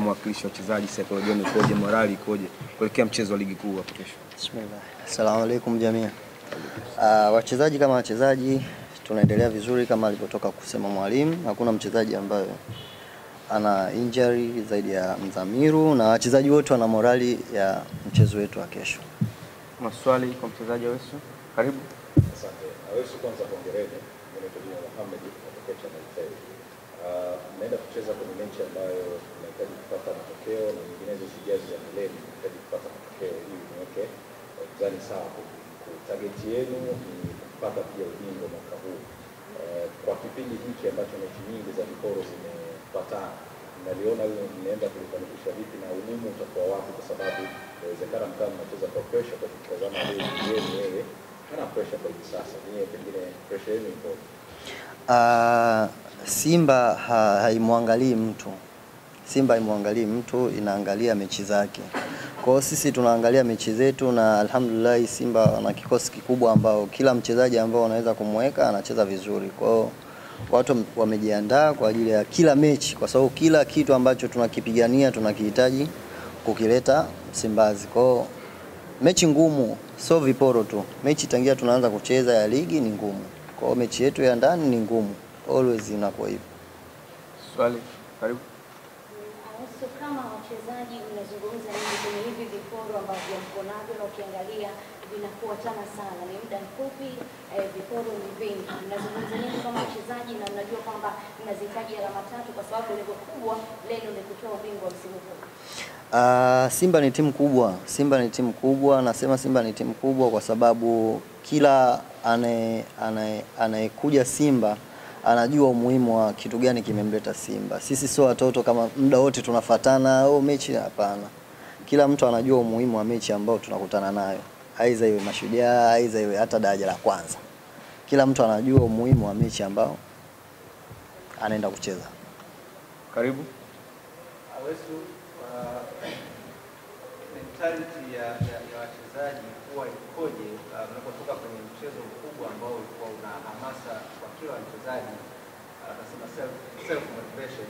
mwakilishi wa wachezaji, saikolojia ikoje, morali ikoje kuelekea mchezo wa ligi kuu hapo kesho? Bismillah. Asalamu alaykum jamii. Wachezaji kama wachezaji tunaendelea vizuri kama alivyotoka kusema mwalimu. Hakuna mchezaji ambaye ana injury zaidi ya Mzamiru, na wachezaji wote wana morali ya mchezo wetu wa kesho. Maswali kwa mchezaji Awesu? Karibu. Asante. Awesu, kwanza hongereni. Mimi ni Mohamed kutoka Channel 10. Naenda kucheza kwenye mechi ambayo tunahitaji kupata matokeo na nyinginezo sijazi za milele tunahitaji kupata matokeo ili niweke mzani sawa. Target yenu ni kupata pia ubingwa mwaka huu. Kwa kipindi hiki ambacho mechi nyingi za viporo zimepatana, naliona mnaenda kulifanikisha vipi na umuhimu utakuwa wapi, kwa sababu inawezekana mkao mnacheza kwa pressure kwa kutazama yeye yeye hana pressure kwa hivi sasa. Ni pengine pressure yenu ipo. Simba haimwangalii mtu. Simba haimwangalii mtu, inaangalia mechi zake. Kwa hiyo sisi tunaangalia mechi zetu, na alhamdulillah Simba wana kikosi kikubwa ambao kila mchezaji ambao wanaweza kumweka anacheza vizuri. Kwa hiyo watu wamejiandaa kwa ajili ya kila mechi, kwa sababu kila kitu ambacho tunakipigania tunakihitaji kukileta Msimbazi. Kwa hiyo mechi ngumu, sio viporo tu. Mechi tangia tunaanza kucheza ya ligi ni ngumu. Kwa hiyo mechi yetu ya ndani ni ngumu. Always inakuwa hivyo. Swali, karibu. So kama wachezaji unazungumza nini kwenye hivi viporo ambavyo mko navyo, na ukiangalia vinafuatana sana, ni muda mfupi, viporo ni vingi. Unazungumza nini kama wachezaji, na unajua kwamba mnahitaji alama 3 kwa sababu lengo kubwa leo ni kutoa ubingwa msimu huu? Simba ni timu kubwa. Simba ni timu kubwa. Nasema Simba ni timu kubwa kwa sababu kila anayekuja Simba anajua umuhimu wa kitu gani kimemleta Simba. Sisi sio watoto kama muda wote tunafatana mechi, hapana. Kila mtu anajua umuhimu wa mechi ambao tunakutana nayo. Aiza iwe Mashujaa, aiza iwe hata daraja la kwanza. Kila mtu anajua umuhimu wa mechi ambao anaenda kucheza. Karibu. Awesu, mentality ya wachezaji huwa ikoje mnapotoka kwenye mchezo mkubwa ambao ulikuwa una hamasa kwa kila mchezaji, anasema self motivation,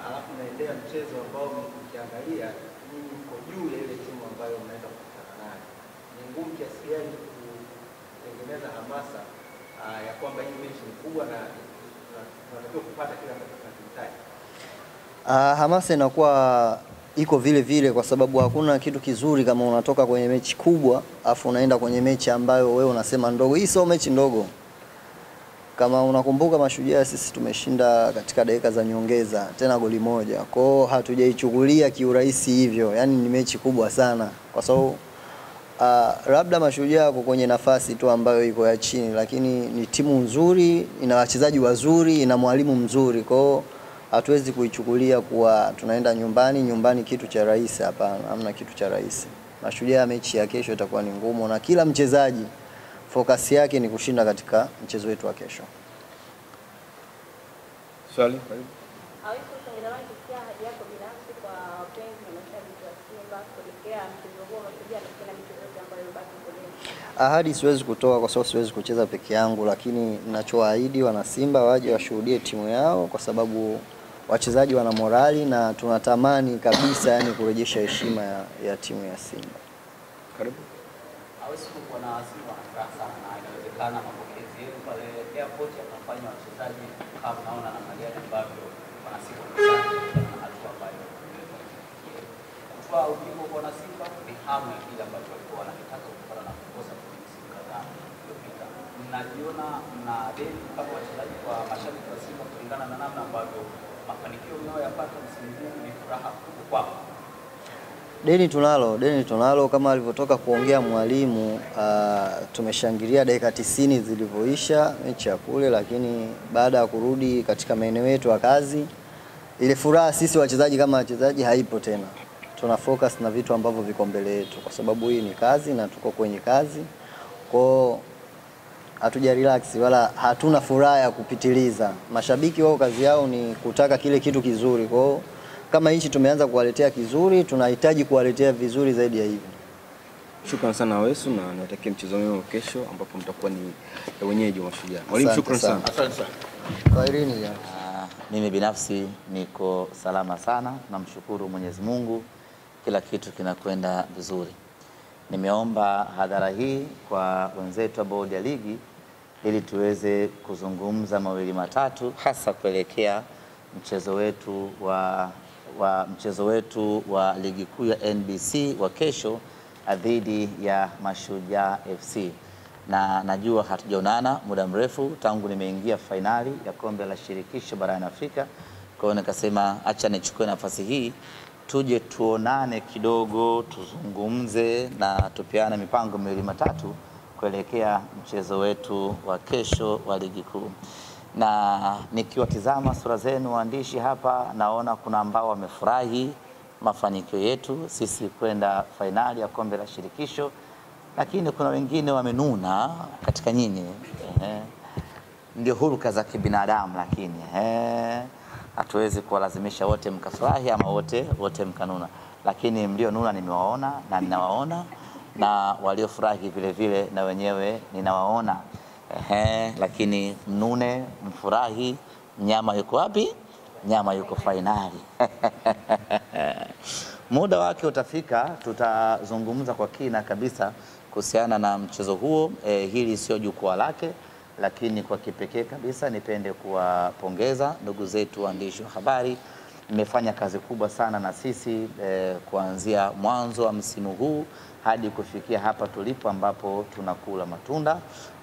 alafu naendea mchezo ambao ukiangalia nyinyi mko juu ya ile timu ambayo mnaenda kukutana nayo, ni ngumu kiasi gani kutengeneza hamasa ya kwamba hii mechi ni kubwa na tunatakiwa kupata kila tunachotaka? Hamasa inakuwa iko vile vile kwa sababu hakuna kitu kizuri kama unatoka kwenye mechi kubwa afu unaenda kwenye mechi ambayo wewe unasema ndogo. Hii sio mechi ndogo. Kama unakumbuka Mashujaa sisi tumeshinda katika dakika za nyongeza, tena goli moja. Kwa hiyo hatujaichukulia kiurahisi hivyo. Yaani ni mechi kubwa sana kwa sababu labda Mashujaa wako kwenye nafasi tu ambayo iko ya chini, lakini ni timu nzuri, ina wachezaji wazuri, ina mwalimu mzuri. Kwa hiyo hatuwezi kuichukulia kuwa tunaenda nyumbani kitu cha rahisi. Hapana, hamna kitu cha rahisi. Mashujaa mechi ya kesho itakuwa ni ngumu, na kila mchezaji focus yake ni kushinda katika mchezo wetu wa kesho. Swali, karibu. Awesu, tungetamani kusikia ahadi yako binafsi kwa wapenzi na mashabiki wa Simba kuelekea mchezo huo Mashujaa na kila michezo yote ambayo imebaki mbele. Ahadi siwezi kutoa kwa sababu siwezi kucheza peke yangu, lakini ninachoahidi wana Simba waje washuhudie timu yao kwa sababu wachezaji wana morali na tunatamani kabisa yani kurejesha heshima ya timu ya Simba. Karibu. Awesu, kuna Simba na furaha sana, na inawezekana mapokezi yenu pale airport yakafanya wachezaji kama naona na magari ambavyo wana Simba na hatua ambayo kwa ubingwa kwa Simba ni hamu ya kile ambacho walikuwa wanataka kutokana na kukosa kwa msimu kadhaa uliopita. Mnajiona mna deni kama wachezaji kwa mashabiki wa Simba kulingana na namna ambavyo mafanikio mnayoyapata msimu huu ni furaha kubwa kwao? Deni tunalo kama alivyotoka kuongea mwalimu. Tumeshangilia dakika 90 zilivyoisha mechi ya kule, lakini baada ya kurudi katika maeneo yetu ya kazi, ile furaha sisi wachezaji kama wachezaji haipo tena. Tuna focus na vitu ambavyo viko mbele yetu kwa sababu hii ni kazi na tuko kwenye kazi. Kwa hatuja relax wala hatuna furaha ya kupitiliza. Mashabiki wao kazi yao ni kutaka kile kitu kizuri. Kwa kama hichi tumeanza kuwaletea kizuri, tunahitaji kuwaletea vizuri zaidi ya hivi. Shukrani sana Awesu, na natakia mchezo wenu kesho ambapo mtakuwa ni wenyeji wa Mashujaa. Mwalimu, shukrani sana. Asante sana. Kwaherini. Mimi binafsi niko salama sana, namshukuru Mwenyezi Mungu, kila kitu kinakwenda vizuri. Nimeomba hadhara hii kwa wenzetu wa bodi ya ligi ili tuweze kuzungumza mawili matatu, hasa kuelekea mchezo wetu wa ligi kuu ya NBC wa kesho dhidi ya Mashujaa FC. Na najua hatujaonana muda mrefu tangu nimeingia fainali ya kombe la shirikisho barani Afrika. Kwa hiyo nikasema acha nichukue nafasi hii tuje tuonane kidogo, tuzungumze na tupeane mipango miwili matatu kuelekea mchezo wetu wa kesho wa ligi kuu. Na nikiwatizama sura zenu waandishi hapa, naona kuna ambao wamefurahi mafanikio yetu sisi kwenda fainali ya kombe la shirikisho, lakini kuna wengine wamenuna katika nyinyi. Ndio huruka za kibinadamu, lakini hatuwezi kuwalazimisha wote mkafurahi ama wote mkanuna, lakini mlio nuna nimewaona na ninawaona, na waliofurahi vile vile na wenyewe ninawaona. Lakini mnune, mfurahi, mnyama yuko wapi? Nyama yuko fainali. Muda wake utafika, tutazungumza kwa kina kabisa kuhusiana na mchezo huo. Hili sio jukwaa lake, lakini kwa kipekee kabisa nipende kuwapongeza ndugu zetu waandishi wa habari. Mmefanya kazi kubwa sana na sisi kuanzia mwanzo wa msimu huu hadi kufikia hapa tulipo ambapo tunakula matunda.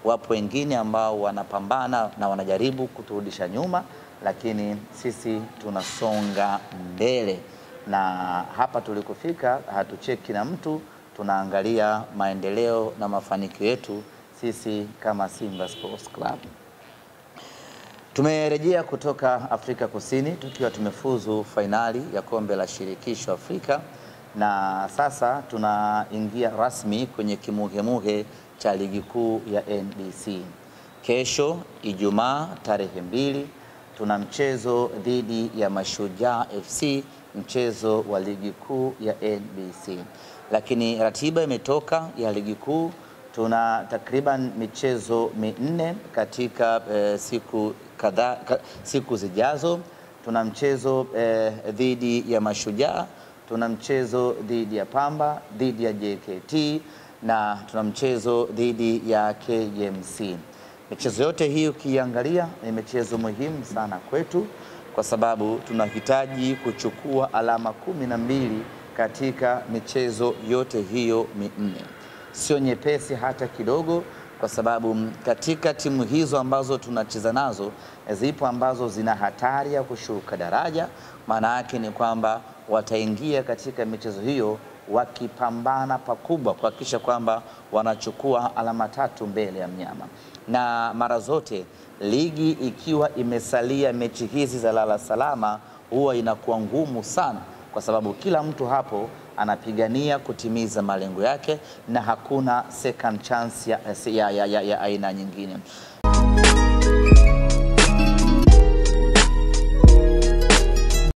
Wapo wengine ambao wanapambana na wanajaribu kuturudisha nyuma, lakini sisi tunasonga mbele, na hapa tulikofika hatucheki na mtu, tunaangalia maendeleo na mafanikio yetu sisi kama Simba Sports Club. Tumerejea kutoka Afrika Kusini tukiwa tumefuzu fainali ya kombe la shirikisho Afrika, na sasa tunaingia rasmi kwenye kimuhemuhe cha ligi kuu ya NBC. Kesho Ijumaa tarehe 2 tuna mchezo dhidi ya Mashujaa FC, mchezo wa ligi kuu ya NBC. Lakini ratiba imetoka ya ligi kuu, tuna takriban michezo 4 katika siku zijazo. Tuna mchezo dhidi ya Mashujaa, tuna mchezo dhidi ya Pamba, dhidi ya JKT, na tuna mchezo dhidi ya KMC. Michezo yote hii ukiangalia ni michezo muhimu sana kwetu, kwa sababu tunahitaji kuchukua alama 12 katika michezo yote hiyo 4. Sio nyepesi hata kidogo, kwa sababu katika timu hizo ambazo tunacheza nazo zipo ambazo zina hatari ya kushuka daraja. Maana yake ni kwamba wataingia katika michezo hiyo wakipambana pakubwa kuhakikisha kwamba wanachukua alama 3 mbele ya mnyama. Na mara zote ligi ikiwa imesalia mechi hizi za lala salama huwa inakuwa ngumu sana, kwa sababu kila mtu hapo anapigania kutimiza malengo yake na hakuna second chance ya aina nyingine.